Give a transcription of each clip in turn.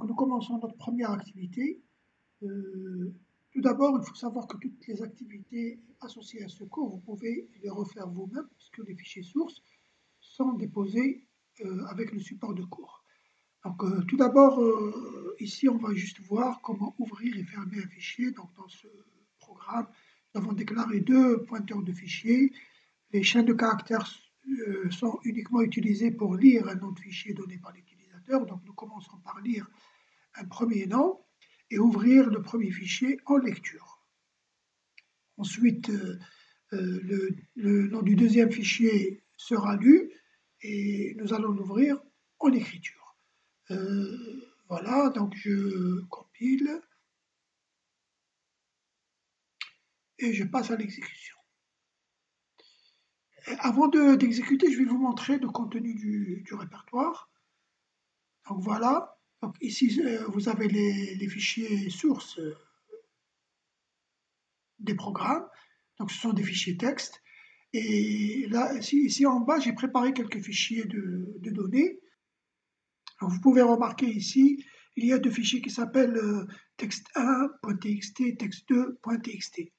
Nous commençons notre première activité. Euh, Tout d'abord, il faut savoir que toutes les activités associées à ce cours, vous pouvez les refaire vous-même puisque les fichiers sources sont déposés avec le support de cours. Tout d'abord, ici, on va juste voir comment ouvrir et fermer un fichier. Donc, dans ce programme, nous avons déclaré deux pointeurs de fichiers. Les chaînes de caractères sont uniquement utilisées pour lire un nom de fichier donné par l'utilisateur. Donc, nous commençons par lire un premier nom et ouvrir le premier fichier en lecture. Ensuite, le nom du deuxième fichier sera lu et nous allons l'ouvrir en écriture. Voilà, donc je compile et je passe à l'exécution. Avant d'exécuter, je vais vous montrer le contenu du répertoire. Donc voilà, donc ici vous avez les fichiers sources des programmes, donc ce sont des fichiers texte. Et là, ici en bas, j'ai préparé quelques fichiers de données. Alors, vous pouvez remarquer ici, il y a deux fichiers qui s'appellent text1.txt, text2.txt.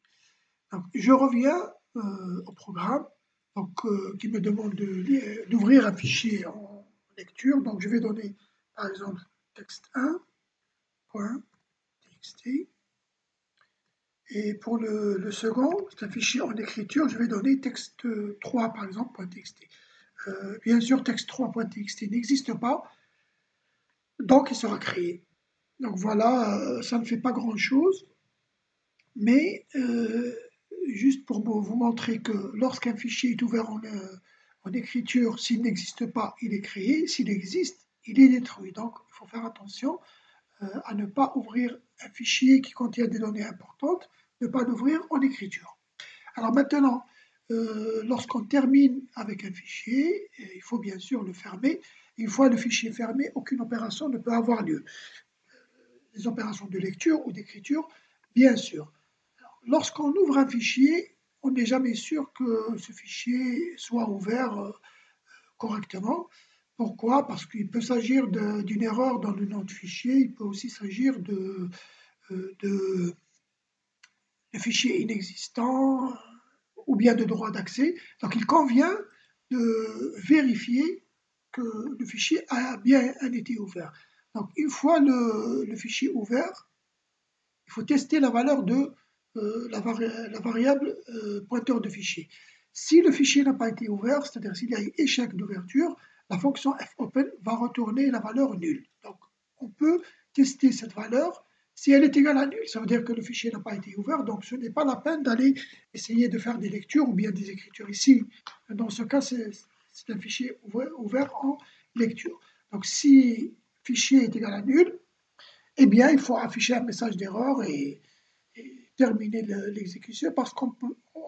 Donc, je reviens au programme qui me demande d'ouvrir un fichier en lecture. Donc, je vais donner, par exemple, text1.txt. Et pour le second, c'est un fichier en écriture, je vais donner text3, par exemple, .txt. Bien sûr, text3.txt n'existe pas, donc il sera créé. Donc voilà, ça ne fait pas grand-chose, mais juste pour vous montrer que lorsqu'un fichier est ouvert en écriture, s'il n'existe pas, il est créé, s'il existe, il est détruit. Donc il faut faire attention à ne pas ouvrir un fichier qui contient des données importantes, ne pas l'ouvrir en écriture. Alors maintenant, lorsqu'on termine avec un fichier, il faut bien sûr le fermer. Une fois le fichier fermé, aucune opération ne peut avoir lieu. Les opérations de lecture ou d'écriture, bien sûr. Lorsqu'on ouvre un fichier, on n'est jamais sûr que ce fichier soit ouvert correctement. Pourquoi? Parce qu'il peut s'agir d'une erreur dans le nom de fichier, il peut aussi s'agir de fichiers inexistants ou bien de droits d'accès. Donc il convient de vérifier que le fichier a bien été ouvert. Donc une fois le fichier ouvert, il faut tester la valeur de la variable pointeur de fichier. Si le fichier n'a pas été ouvert, c'est-à-dire s'il y a eu échec d'ouverture, la fonction fopen va retourner la valeur nulle. Donc on peut tester cette valeur. Si elle est égale à nulle, ça veut dire que le fichier n'a pas été ouvert, donc ce n'est pas la peine d'aller essayer de faire des lectures ou bien des écritures. Ici, dans ce cas, c'est un fichier ouvert en lecture. Donc si fichier est égal à nul, eh bien, il faut afficher un message d'erreur et terminer l'exécution parce qu'on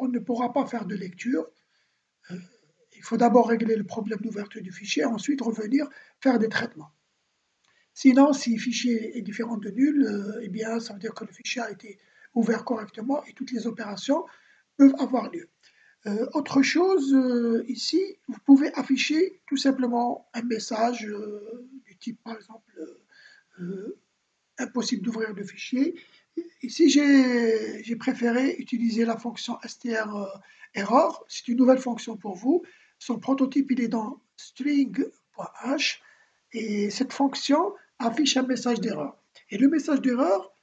ne pourra pas faire de lecture. Euh, il faut d'abord régler le problème d'ouverture du fichier, ensuite revenir faire des traitements. Sinon, si le fichier est différent de nul, eh bien, ça veut dire que le fichier a été ouvert correctement et toutes les opérations peuvent avoir lieu. Autre chose, ici, vous pouvez afficher tout simplement un message du type, par exemple, impossible d'ouvrir le fichier. Ici, j'ai préféré utiliser la fonction strError. C'est une nouvelle fonction pour vous. Son prototype, il est dans string.h et cette fonction affiche un message d'erreur. Et le message d'erreur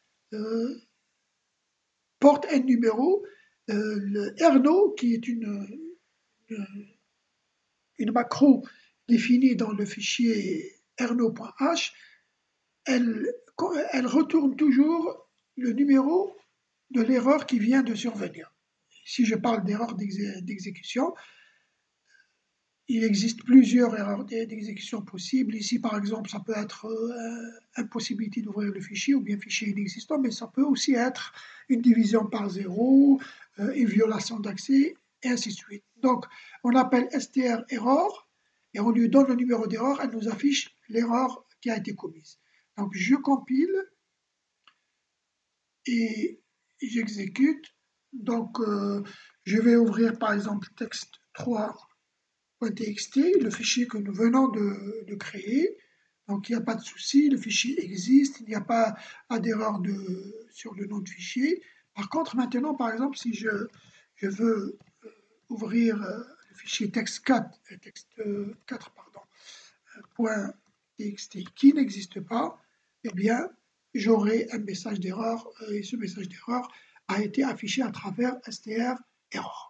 porte un numéro, le rno, qui est une macro définie dans le fichier rno.h, elle, elle retourne toujours le numéro de l'erreur qui vient de survenir. Si je parle d'erreur d'exécution, il existe plusieurs erreurs d'exécution possibles. Ici, par exemple, ça peut être impossibilité d'ouvrir le fichier ou bien fichier inexistant, mais ça peut aussi être une division par zéro, une violation d'accès, et ainsi de suite. Donc, on appelle str error et on lui donne le numéro d'erreur, elle nous affiche l'erreur qui a été commise. Donc, je compile et j'exécute. Donc, je vais ouvrir par exemple text3.txt, le fichier que nous venons de créer. Donc il n'y a pas de souci, le fichier existe, il n'y a pas d'erreur sur le nom de fichier. Par contre, maintenant, par exemple, si je veux ouvrir le fichier text4, texte4 pardon, .txt qui n'existe pas, eh bien, j'aurai un message d'erreur et ce message d'erreur a été affiché à travers str error.